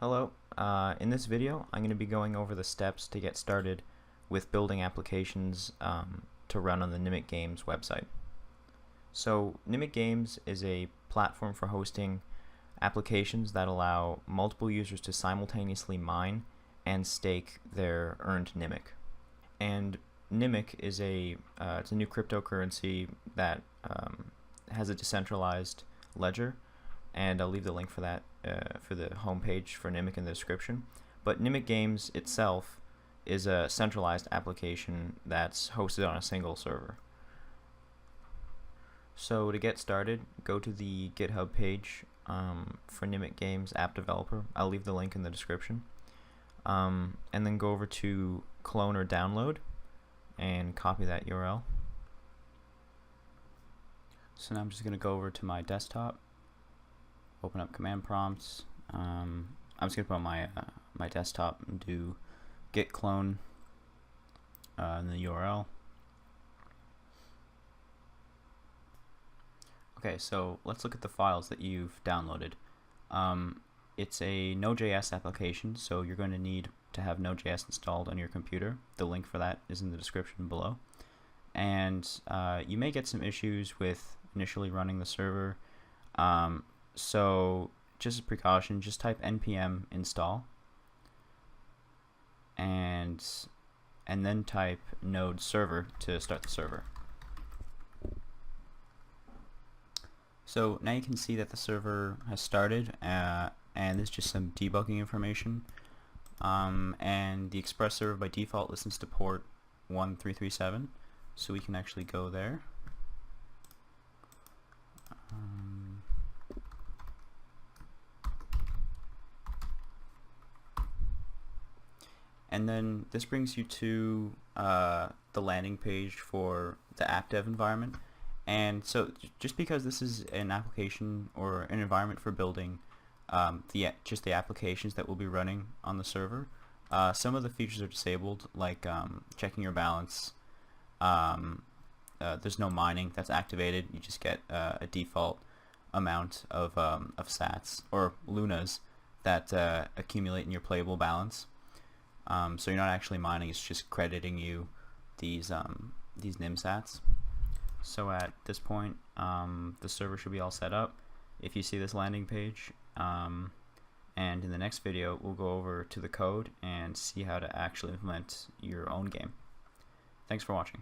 Hello, in this video I'm going to be going over the steps to get started with building applications to run on the Nimiq Games website. So Nimiq Games is a platform for hosting applications that allow multiple users to simultaneously mine and stake their earned Nimiq. And Nimiq is it's a new cryptocurrency that has a decentralized ledger, and I'll leave the link for that for the homepage for Nimiq in the description. But Nimiq Games itself is a centralized application that's hosted on a single server. So to get started, go to the GitHub page for Nimiq Games app developer. I'll leave the link in the description. And then go over to clone or download and copy that URL. So now I'm just going to go over to my desktop, open up command prompts. I'm just going to put on my desktop and do git clone and the URL. Okay, so let's look at the files that you've downloaded. It's a Node.js application, so you're going to need to have Node.js installed on your computer. The link for that is in the description below. And you may get some issues with initially running the server. So just as a precaution, just type npm install and then type node server to start the server. So now you can see that the server has started, and there's just some debugging information. And the Express server by default listens to port 1337, so we can actually go there. And then this brings you to the landing page for the app dev environment. And so just because this is an application or an environment for building just the applications that will be running on the server, some of the features are disabled, like checking your balance. There's no mining that's activated. You just get a default amount of sats or lunas that accumulate in your playable balance. So you're not actually mining, it's just crediting you these nim sats. So at this point, the server should be all set up if you see this landing page. And in the next video, we'll go over to the code and see how to actually implement your own game. Thanks for watching.